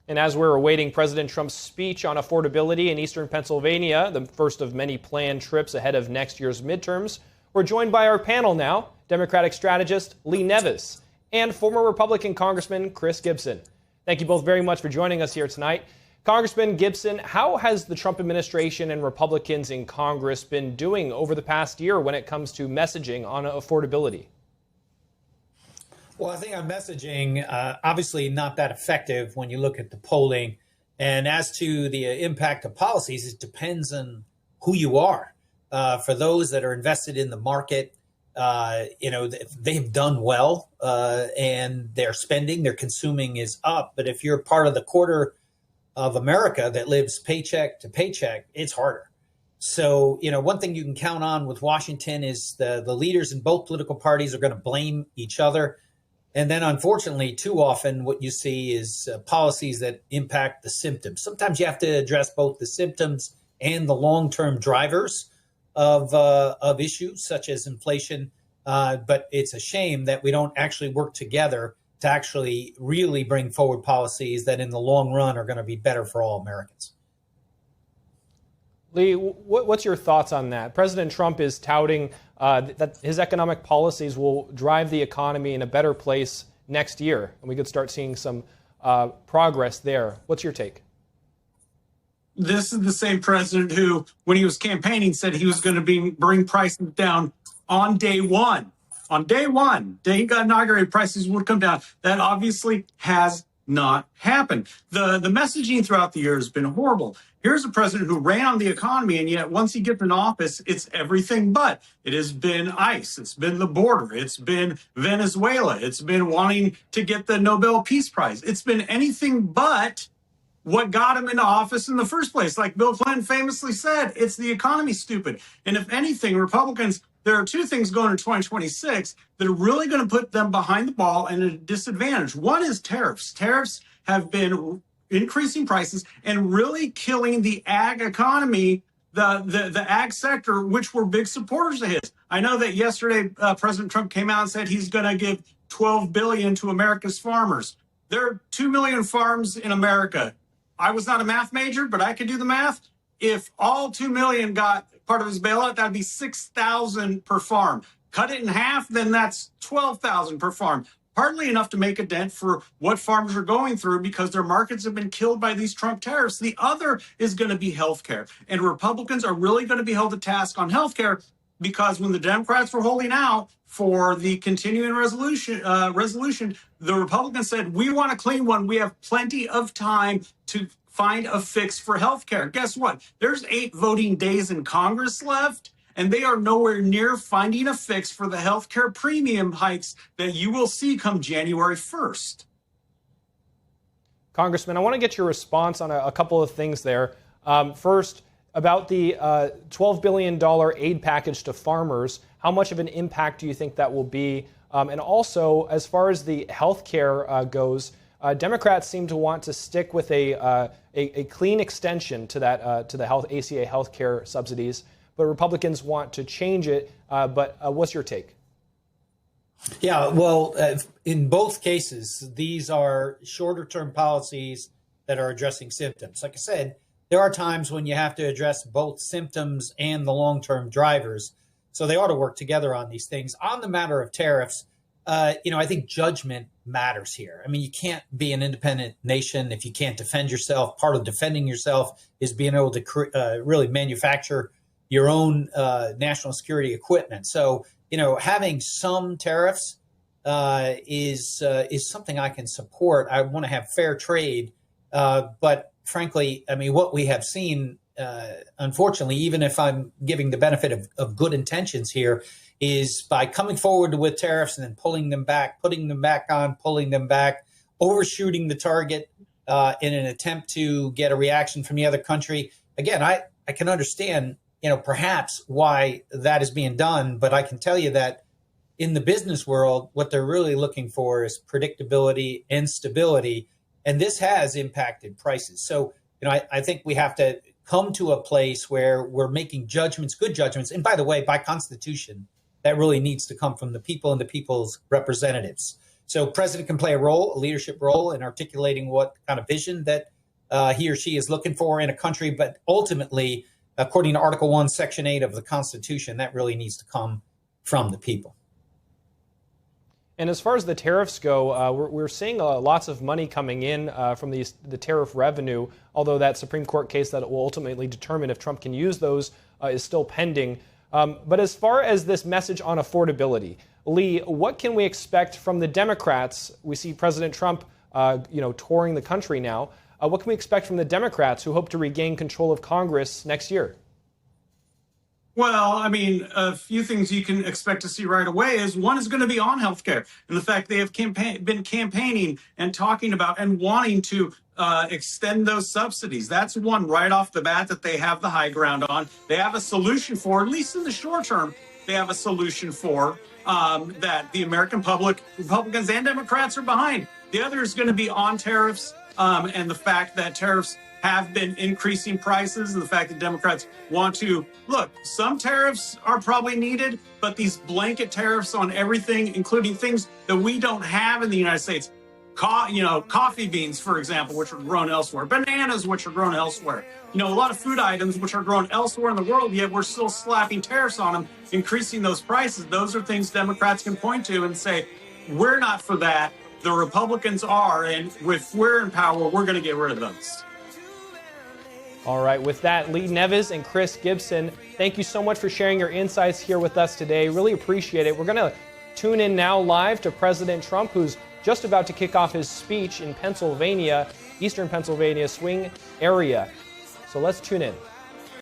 And as we're awaiting President Trump's speech on affordability in eastern Pennsylvania, the first of many planned trips ahead of next year's midterms, we're joined by our panel now, Democratic strategist Lee Neves and former Republican Congressman Chris Gibson. Thank you both very much for joining us here tonight. Congressman Gibson, how has the Trump administration and Republicans in Congress been doing over the past year when it comes to messaging on affordability? Well, I think on messaging, obviously not that effective when you look at the polling. And as to the impact of policies, it depends on who you are. For those that are invested in the market, they've done well and their spending, their consuming is up. But if you're part of the quarter of America that lives paycheck to paycheck, it's harder. So, one thing you can count on with Washington is the leaders in both political parties are going to blame each other. And then, unfortunately, too often what you see is policies that impact the symptoms. Sometimes you have to address both the symptoms and the long-term drivers of issues such as inflation. But it's a shame that we don't actually work together to actually really bring forward policies that in the long run are going to be better for all Americans. Lee, what's your thoughts on that? President Trump is touting that his economic policies will drive the economy in a better place next year, and we could start seeing some progress there. What's your take? This is the same president who, when he was campaigning, said he was going to bring prices down on day one. On day one, day he got inaugurated, prices would come down. That obviously has not happened. The messaging throughout the year has been horrible. Here's a president who ran on the economy, and yet once he gets in office, it's everything but. It has been ICE. It's been the border. It's been Venezuela. It's been wanting to get the Nobel Peace Prize. It's been anything but what got him into office in the first place. Like Bill Clinton famously said, it's the economy, stupid. And if anything, Republicans, there are two things going in 2026 that are really going to put them behind the ball and at a disadvantage. One is tariffs. Tariffs have been increasing prices and really killing the ag economy, the ag sector, which were big supporters of his. I know that yesterday President Trump came out and said he's going to give $12 billion to America's farmers. There are 2 million farms in America. I was not a math major, but I could do the math. If all 2 million got part of his bailout, that'd be 6,000 per farm. Cut it in half, then that's 12,000 per farm. Hardly enough to make a dent for what farmers are going through because their markets have been killed by these Trump tariffs. The other is going to be healthcare. And Republicans are really going to be held to task on healthcare because when the Democrats were holding out for the continuing resolution, the Republicans said, we want a clean one. We have plenty of time to find a fix for healthcare. Guess what? There's 8 voting days in Congress left, and they are nowhere near finding a fix for the healthcare premium hikes that you will see come January 1st. Congressman, I want to get your response on a couple of things there. First, about the $12 billion aid package to farmers, how much of an impact do you think that will be? And also, as far as the health care goes, Democrats seem to want to stick with a clean extension to that to the ACA health care subsidies, but Republicans want to change it. But what's your take? Yeah, well, in both cases, these are shorter term policies that are addressing symptoms. Like I said, there are times when you have to address both symptoms and the long-term drivers. So they ought to work together on these things. On the matter of tariffs, I think judgment matters here. I mean, you can't be an independent nation if you can't defend yourself. Part of defending yourself is being able to really manufacture your own national security equipment. So, having some tariffs is something I can support. I want to have fair trade, but frankly, I mean, what we have seen, unfortunately, even if I'm giving the benefit of good intentions here, is by coming forward with tariffs and then pulling them back, putting them back on, pulling them back, overshooting the target in an attempt to get a reaction from the other country. Again, I can understand, perhaps why that is being done, but I can tell you that in the business world, what they're really looking for is predictability and stability. And this has impacted prices. So, I think we have to come to a place where we're making judgments, good judgments. And by the way, by Constitution, that really needs to come from the people and the people's representatives. So president can play a leadership role in articulating what kind of vision that he or she is looking for in a country. But ultimately, according to Article 1, Section 8 of the Constitution, that really needs to come from the people. And as far as the tariffs go, we're seeing lots of money coming in from the tariff revenue, although that Supreme Court case that will ultimately determine if Trump can use those is still pending. But as far as this message on affordability, Lee, what can we expect from the Democrats? We see President Trump, touring the country now. What can we expect from the Democrats who hope to regain control of Congress next year? Well, I mean, a few things you can expect to see right away is one is going to be on healthcare and the fact they have been campaigning and talking about and wanting to extend those subsidies. That's one right off the bat that they have the high ground on. They have a solution for, at least in the short term, they have a solution for that the American public, Republicans and Democrats, are behind. The other is going to be on tariffs and the fact that tariffs have been increasing prices, and the fact that Democrats want to look, some tariffs are probably needed, but these blanket tariffs on everything, including things that we don't have in the United States, coffee beans, for example, which are grown elsewhere, bananas, which are grown elsewhere, a lot of food items which are grown elsewhere in the world, yet we're still slapping tariffs on them, increasing those prices. Those are things Democrats can point to and say, we're not for that. The Republicans are, and if we're in power, we're going to get rid of those. All right, with that, Lee Neves and Chris Gibson, thank you so much for sharing your insights here with us today. Really appreciate it. We're going to tune in now live to President Trump, who's just about to kick off his speech in Pennsylvania, Eastern Pennsylvania swing area. So let's tune in.